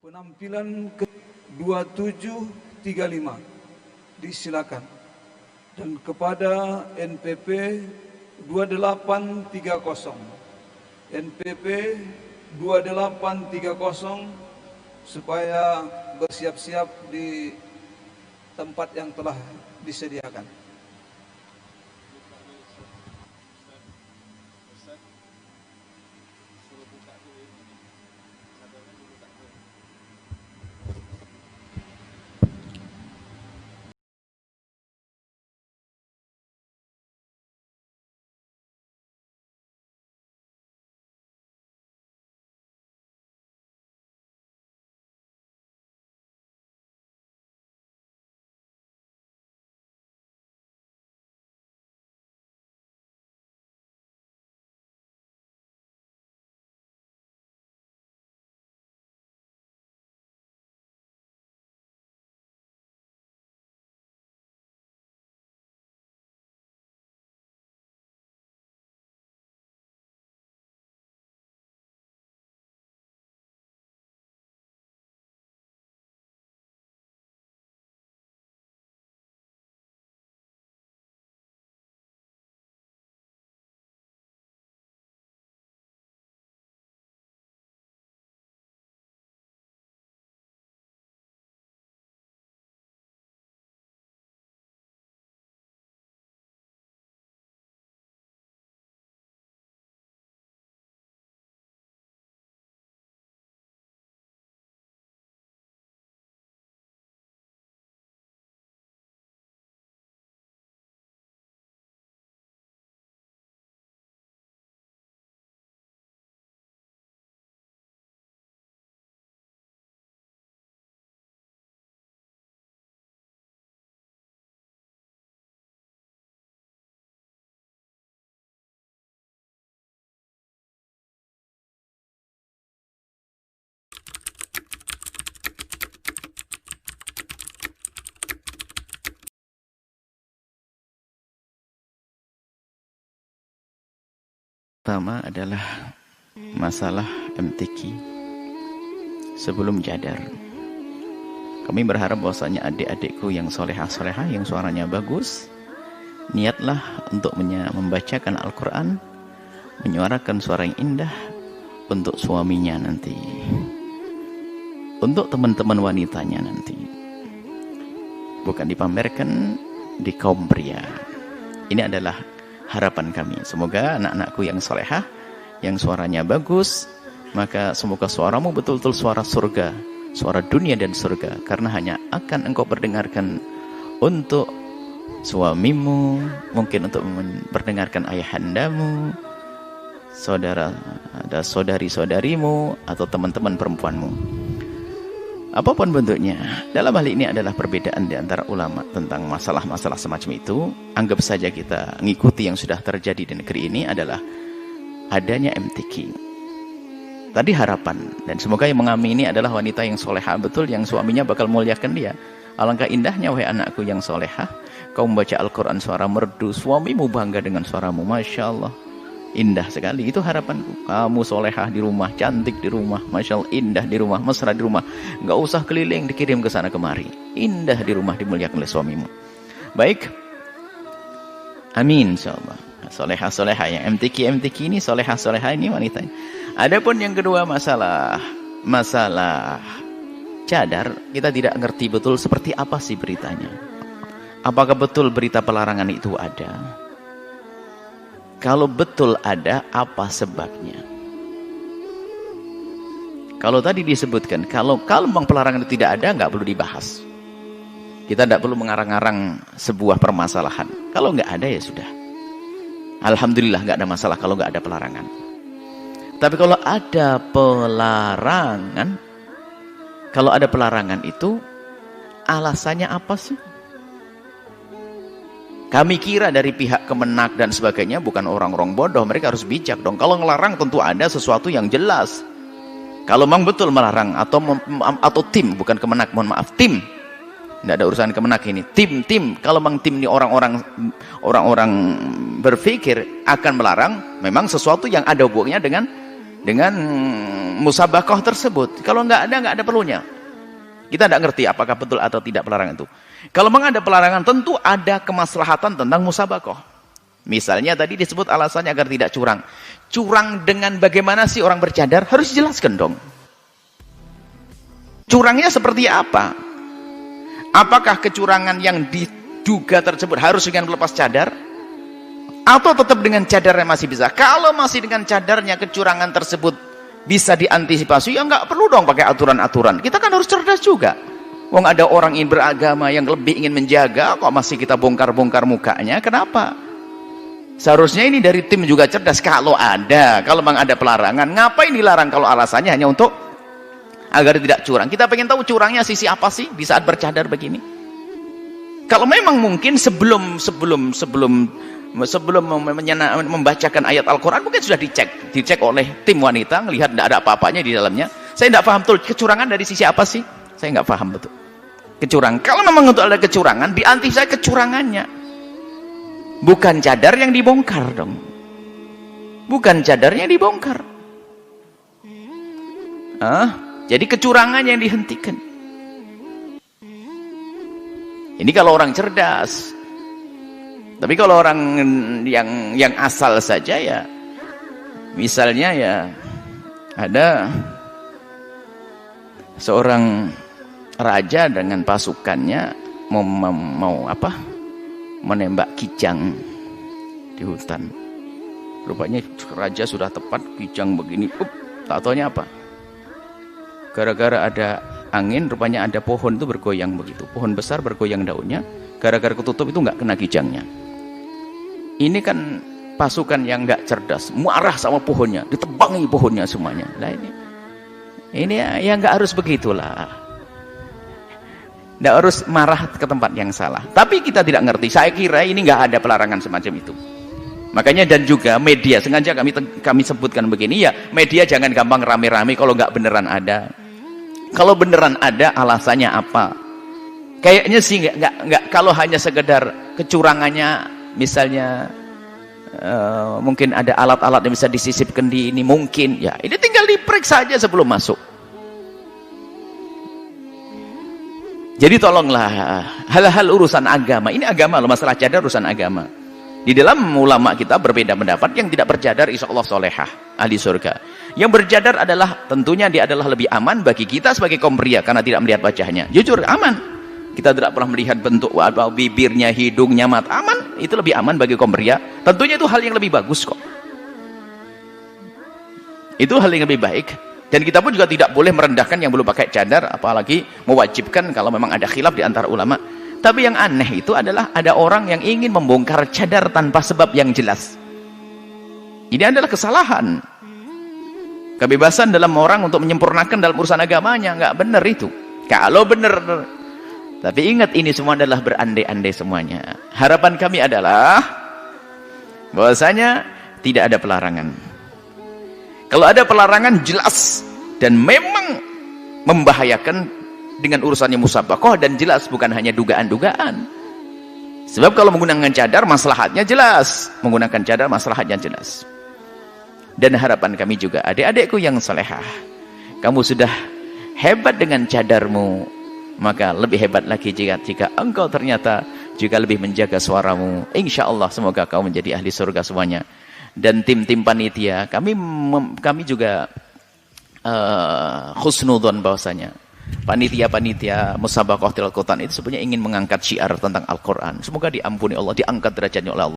Penampilan ke 2735 disilakan. Dan kepada NPP 2830, NPP 2830 supaya bersiap-siap di tempat yang telah disediakan. Pertama adalah masalah MTQ sebelum jadar. Kami berharap bahwasanya adik-adikku yang solehah-solehah, yang suaranya bagus, niatlah untuk membacakan Al-Quran, menyuarakan suara yang indah untuk suaminya nanti, untuk teman-teman wanitanya nanti. Bukan dipamerkan di kaum pria. Ini adalah harapan kami. Semoga anak-anakku yang solehah, yang suaranya bagus, maka semoga suaramu betul-betul suara surga, suara dunia dan surga, karena hanya akan engkau perdengarkan untuk suamimu, mungkin untuk memperdengarkan ayahandamu, saudari-saudarimu, atau teman-teman perempuanmu. Apapun bentuknya, dalam hal ini adalah perbedaan di antara ulama tentang masalah-masalah semacam itu. Anggap saja kita mengikuti yang sudah terjadi di negeri ini adalah adanya MTQ. Tadi harapan, dan semoga yang mengamini adalah wanita yang solehah betul, yang suaminya bakal muliakan dia. Alangkah indahnya, wahai anakku yang solehah, kau membaca Al-Quran suara merdu, suamimu bangga dengan suaramu. Masya Allah, indah sekali. Itu harapanku. Kamu solehah di rumah, cantik di rumah, Masya Allah, indah di rumah, mesra di rumah, nggak usah keliling dikirim ke sana kemari, indah di rumah, dimuliakan oleh suamimu. Baik, amin insyaallah. Solehah-solehah yang MTQ ini, solehah-solehah ini wanita. Adapun yang kedua, masalah cadar, kita tidak ngerti betul seperti apa sih beritanya. Apakah betul berita pelarangan itu ada? Kalau betul ada, apa sebabnya? Kalau tadi disebutkan, kalau memang pelarangan itu tidak ada, nggak perlu dibahas. Kita tidak perlu mengarang-arang sebuah permasalahan. Kalau nggak ada, ya sudah. Alhamdulillah nggak ada masalah kalau nggak ada pelarangan. Tapi kalau ada pelarangan itu alasannya apa sih? Kami kira dari pihak Kemenak dan sebagainya bukan orang-orang bodoh, mereka harus bijak dong. Kalau ngelarang tentu ada sesuatu yang jelas. Kalau memang betul melarang atau tim, bukan Kemenak, mohon maaf, tim. Tidak ada urusan Kemenak ini. Tim. Kalau memang tim ini orang-orang berpikir akan melarang, memang sesuatu yang ada hubungannya dengan musabakoh tersebut. Kalau nggak ada perlunya. Kita tidak ngerti apakah betul atau tidak pelarangan itu. Kalau memang ada pelarangan, tentu ada kemaslahatan tentang musabakoh. Misalnya tadi disebut alasannya agar tidak curang. Curang dengan bagaimana sih orang bercadar? Harus dijelaskan dong. Curangnya seperti apa? Apakah kecurangan yang diduga tersebut harus dengan melepas cadar? Atau tetap dengan cadarnya masih bisa? Kalau masih dengan cadarnya kecurangan tersebut bisa diantisipasi, ya nggak perlu dong pakai aturan-aturan. Kita kan harus cerdas juga. Wong ada orang ingin beragama yang lebih ingin menjaga, kok masih kita bongkar-bongkar mukanya? Kenapa? Seharusnya ini dari tim juga cerdas. Kalau memang ada pelarangan, ngapain dilarang kalau alasannya hanya untuk agar tidak curang? Kita pengen tahu curangnya sisi apa sih di saat bercadar begini? Kalau memang mungkin sebelum membacakan ayat Al-Quran mungkin sudah dicek oleh tim wanita, melihat tidak ada apa-apanya di dalamnya. Saya tidak paham betul kecurangan dari sisi apa sih? Saya nggak paham betul kecurangan. Kalau memang untuk ada kecurangan, diantisipasi kecurangannya, bukan cadar yang dibongkar dong, bukan cadarnya yang dibongkar. Jadi kecurangan yang dihentikan. Ini kalau orang cerdas. Tapi kalau orang yang asal saja ya, misalnya ya ada seorang raja dengan pasukannya mau menembak kijang di hutan. Rupanya raja sudah tepat, kijang begini, tak taunya apa? Gara-gara ada angin, rupanya ada pohon itu bergoyang begitu. Pohon besar bergoyang daunnya, gara-gara ketutup itu nggak kena kijangnya. Ini kan pasukan yang nggak cerdas, marah sama pohonnya, ditebangi pohonnya semuanya. Nah ini ya nggak harus begitulah, nggak harus marah ke tempat yang salah. Tapi kita tidak ngerti. Saya kira ini nggak ada pelarangan semacam itu. Makanya dan juga media sengaja kami sebutkan begini ya, media jangan gampang rame-rame kalau nggak beneran ada. Kalau beneran ada, alasannya apa? Kayaknya sih nggak kalau hanya sekedar kecurangannya. Misalnya mungkin ada alat-alat yang bisa disisipkan di ini, mungkin ya ini tinggal diperiksa saja sebelum masuk. Jadi tolonglah hal-hal urusan agama, ini agama loh, masalah cadar urusan agama. Di dalam ulama kita berbeda pendapat. Yang tidak bercadar insya Allah solehah, ahli surga. Yang bercadar adalah tentunya dia adalah lebih aman bagi kita sebagai kaum pria karena tidak melihat wajahnya. Jujur aman. Kita tidak pernah melihat bentuk bibirnya, hidungnya, mata, aman. Itu lebih aman bagi kaum pria. Tentunya itu hal yang lebih bagus kok. Itu hal yang lebih baik. Dan kita pun juga tidak boleh merendahkan yang belum pakai cadar, apalagi mewajibkan kalau memang ada khilaf di antara ulama. Tapi yang aneh itu adalah ada orang yang ingin membongkar cadar tanpa sebab yang jelas. Ini adalah kesalahan. Kebebasan dalam orang untuk menyempurnakan dalam urusan agamanya, nggak benar itu. Kalau benar. Tapi ingat ini semua adalah berandai-andai semuanya. Harapan kami adalah bahwasanya tidak ada pelarangan. Kalau ada pelarangan jelas dan memang membahayakan dengan urusannya musabakoh dan jelas, bukan hanya dugaan-dugaan. Sebab kalau menggunakan cadar maslahatnya jelas, menggunakan cadar maslahatnya jelas. Dan harapan kami juga adik-adikku yang salehah, kamu sudah hebat dengan cadarmu, maka lebih hebat lagi jika engkau ternyata juga lebih menjaga suaramu. Insya Allah semoga kau menjadi ahli surga semuanya. Dan tim-tim panitia kami juga khusnudon bahwasanya panitia-panitia musabaqah tilawatil Quran itu sebenarnya ingin mengangkat syiar tentang Al-Quran. Semoga diampuni Allah, diangkat derajatnya oleh Allah.